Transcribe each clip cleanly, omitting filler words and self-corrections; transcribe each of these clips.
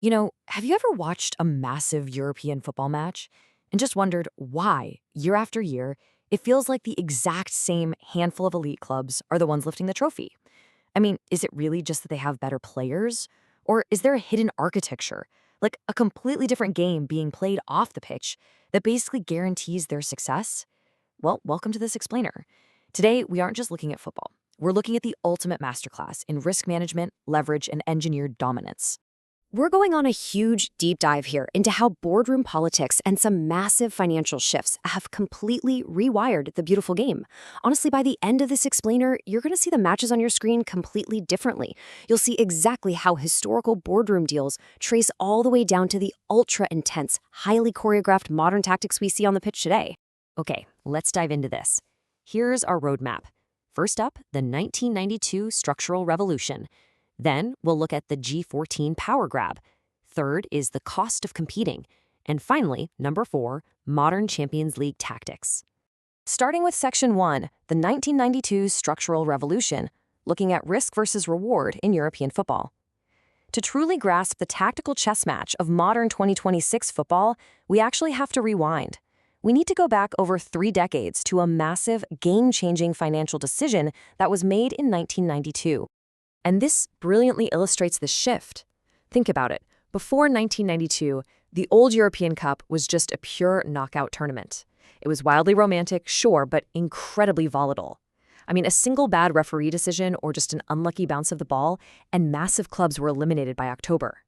Have you ever watched a massive European football match and just wondered why, year after year, it feels like the exact same handful of elite clubs are the ones lifting the trophy? I mean, is it really just that they have better players? Or is there a hidden architecture, like a completely different game being played off the pitch that basically guarantees their success? Well, welcome to this explainer. Today, we aren't just looking at football. We're looking at the ultimate masterclass in risk management, leverage, and engineered dominance. We're going on a huge deep dive here into how boardroom politics and some massive financial shifts have completely rewired the beautiful game. Honestly, by the end of this explainer, you're going to see the matches on your screen completely differently. You'll see exactly how historical boardroom deals trace all the way down to the ultra-intense, highly choreographed modern tactics we see on the pitch today. Okay, let's dive into this. Here's our roadmap. First up, the 1992 structural revolution. Then we'll look at the G14 power grab. Third is the cost of competing. And finally, number 4, modern Champions League tactics. Starting with Section 1, the 1992 structural revolution, looking at risk versus reward in European football. To truly grasp the tactical chess match of modern 2026 football, we actually have to rewind. We need to go back over 3 decades to a massive, game-changing financial decision that was made in 1992. And this brilliantly illustrates the shift. Think about it. Before 1992, the old European Cup was just a pure knockout tournament. It was wildly romantic, sure, but incredibly volatile. I mean, a single bad referee decision or just an unlucky bounce of the ball, and massive clubs were eliminated by October.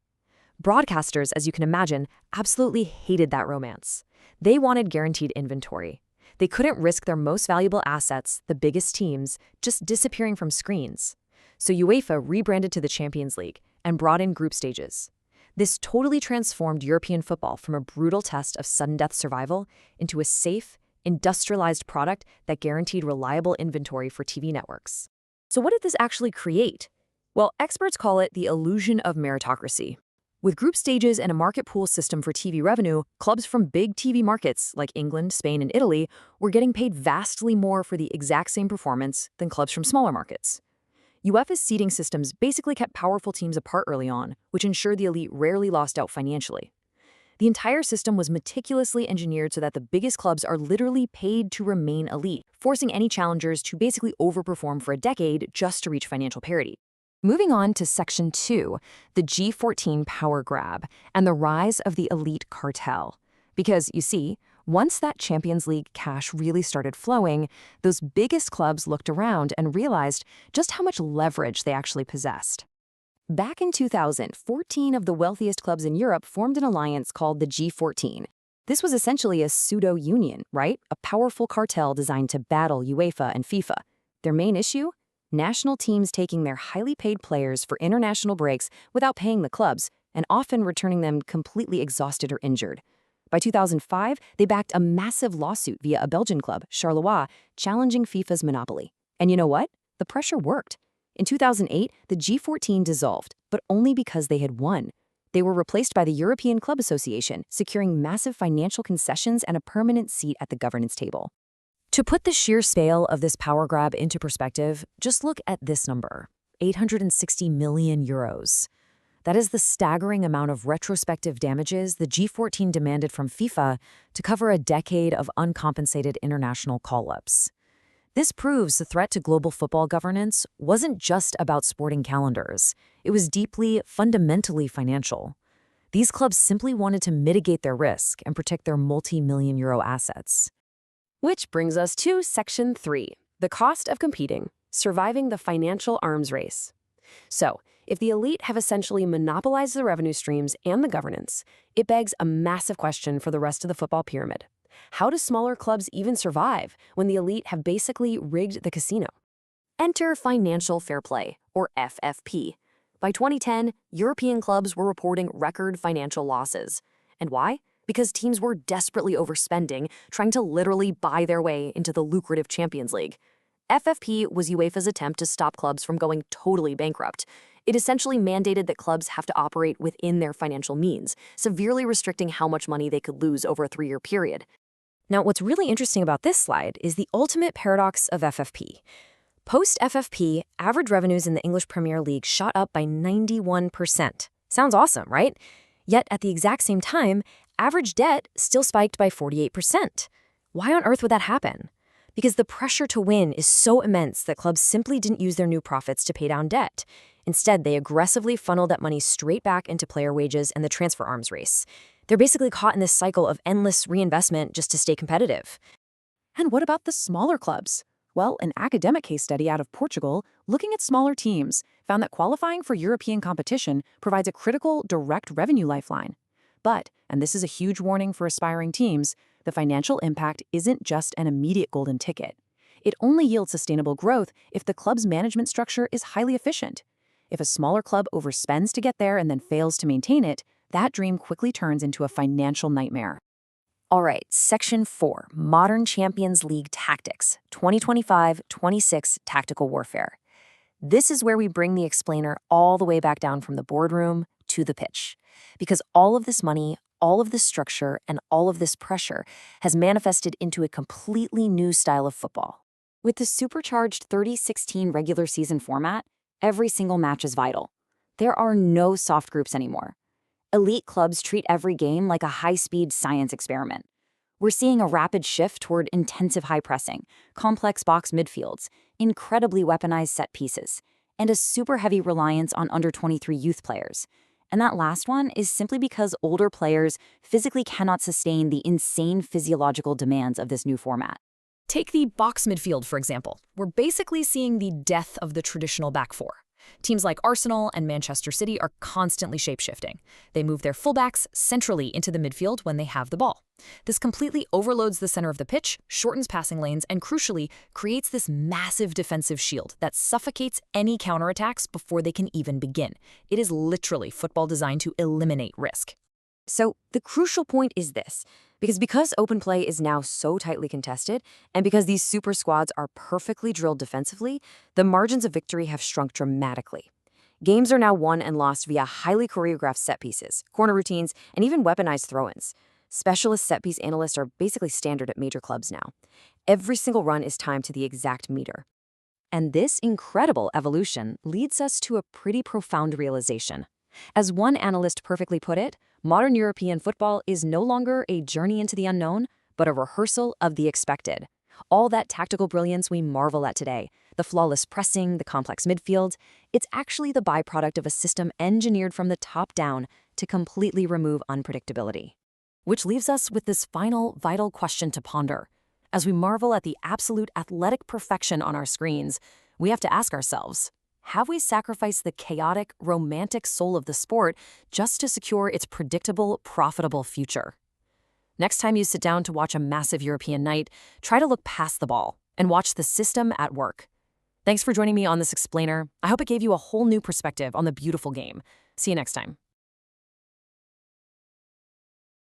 Broadcasters, as you can imagine, absolutely hated that romance. They wanted guaranteed inventory. They couldn't risk their most valuable assets, the biggest teams, just disappearing from screens. So UEFA rebranded to the Champions League and brought in group stages. This totally transformed European football from a brutal test of sudden death survival into a safe, industrialized product that guaranteed reliable inventory for TV networks. So what did this actually create? Well, experts call it the illusion of meritocracy. With group stages and a market pool system for TV revenue, clubs from big TV markets like England, Spain, and Italy were getting paid vastly more for the exact same performance than clubs from smaller markets. UEFA's seeding systems basically kept powerful teams apart early on, which ensured the elite rarely lost out financially. The entire system was meticulously engineered so that the biggest clubs are literally paid to remain elite, forcing any challengers to basically overperform for a decade just to reach financial parity. Moving on to Section 2, the G14 power grab and the rise of the elite cartel. Because, you see, once that Champions League cash really started flowing, those biggest clubs looked around and realized just how much leverage they actually possessed. Back in 2000, 14 of the wealthiest clubs in Europe formed an alliance called the G14. This was essentially a pseudo-union, right? A powerful cartel designed to battle UEFA and FIFA. Their main issue? National teams taking their highly paid players for international breaks without paying the clubs, and often returning them completely exhausted or injured. By 2005, they backed a massive lawsuit via a Belgian club, Charleroi, challenging FIFA's monopoly. And you know what? The pressure worked. In 2008, the G14 dissolved, but only because they had won. They were replaced by the European Club Association, securing massive financial concessions and a permanent seat at the governance table. To put the sheer scale of this power grab into perspective, just look at this number, 860 million euros. That is the staggering amount of retrospective damages the G14 demanded from FIFA to cover a decade of uncompensated international call-ups. This proves the threat to global football governance wasn't just about sporting calendars. It was deeply, fundamentally financial. These clubs simply wanted to mitigate their risk and protect their multi-million euro assets. Which brings us to Section 3, the cost of competing, surviving the financial arms race. So, if the elite have essentially monopolized the revenue streams and the governance, it begs a massive question for the rest of the football pyramid. How do smaller clubs even survive when the elite have basically rigged the casino? Enter financial fair play, or FFP. By 2010, European clubs were reporting record financial losses. And why? Because teams were desperately overspending, trying to literally buy their way into the lucrative Champions League. FFP was UEFA's attempt to stop clubs from going totally bankrupt. It essentially mandated that clubs have to operate within their financial means, severely restricting how much money they could lose over a 3-year period. Now, what's really interesting about this slide is the ultimate paradox of FFP. Post-FFP, average revenues in the English Premier League shot up by 91%. Sounds awesome, right? Yet at the exact same time, average debt still spiked by 48%. Why on earth would that happen? Because the pressure to win is so immense that clubs simply didn't use their new profits to pay down debt. Instead, they aggressively funneled that money straight back into player wages and the transfer arms race. They're basically caught in this cycle of endless reinvestment just to stay competitive. And what about the smaller clubs? Well, an academic case study out of Portugal, looking at smaller teams, found that qualifying for European competition provides a critical direct revenue lifeline. But, and this is a huge warning for aspiring teams, the financial impact isn't just an immediate golden ticket. It only yields sustainable growth if the club's management structure is highly efficient. If a smaller club overspends to get there and then fails to maintain it, that dream quickly turns into a financial nightmare. All right, Section 4, Modern Champions League Tactics, 2025-26 Tactical Warfare. This is where we bring the explainer all the way back down from the boardroom to the pitch. Because all of this money, all of this structure, and all of this pressure has manifested into a completely new style of football. With the supercharged 30-16 regular season format, every single match is vital. There are no soft groups anymore. Elite clubs treat every game like a high-speed science experiment. We're seeing a rapid shift toward intensive high pressing, complex box midfields, incredibly weaponized set pieces, and a super heavy reliance on under-23 youth players. And that last one is simply because older players physically cannot sustain the insane physiological demands of this new format. Take the box midfield, for example. We're basically seeing the death of the traditional back four. Teams like Arsenal and Manchester City are constantly shape-shifting. They move their fullbacks centrally into the midfield when they have the ball. This completely overloads the center of the pitch, shortens passing lanes, and crucially, creates this massive defensive shield that suffocates any counterattacks before they can even begin. It is literally football designed to eliminate risk. So the crucial point is this. Because open play is now so tightly contested, and because these super squads are perfectly drilled defensively, the margins of victory have shrunk dramatically. Games are now won and lost via highly choreographed set pieces, corner routines, and even weaponized throw-ins. Specialist set piece analysts are basically standard at major clubs now. Every single run is timed to the exact meter. And this incredible evolution leads us to a pretty profound realization. As one analyst perfectly put it, modern European football is no longer a journey into the unknown, but a rehearsal of the expected. All that tactical brilliance we marvel at today, the flawless pressing, the complex midfield, it's actually the byproduct of a system engineered from the top down to completely remove unpredictability. Which leaves us with this final, vital question to ponder. As we marvel at the absolute athletic perfection on our screens, we have to ask ourselves, have we sacrificed the chaotic, romantic soul of the sport just to secure its predictable, profitable future? Next time you sit down to watch a massive European night, try to look past the ball and watch the system at work. Thanks for joining me on this explainer. I hope it gave you a whole new perspective on the beautiful game. See you next time.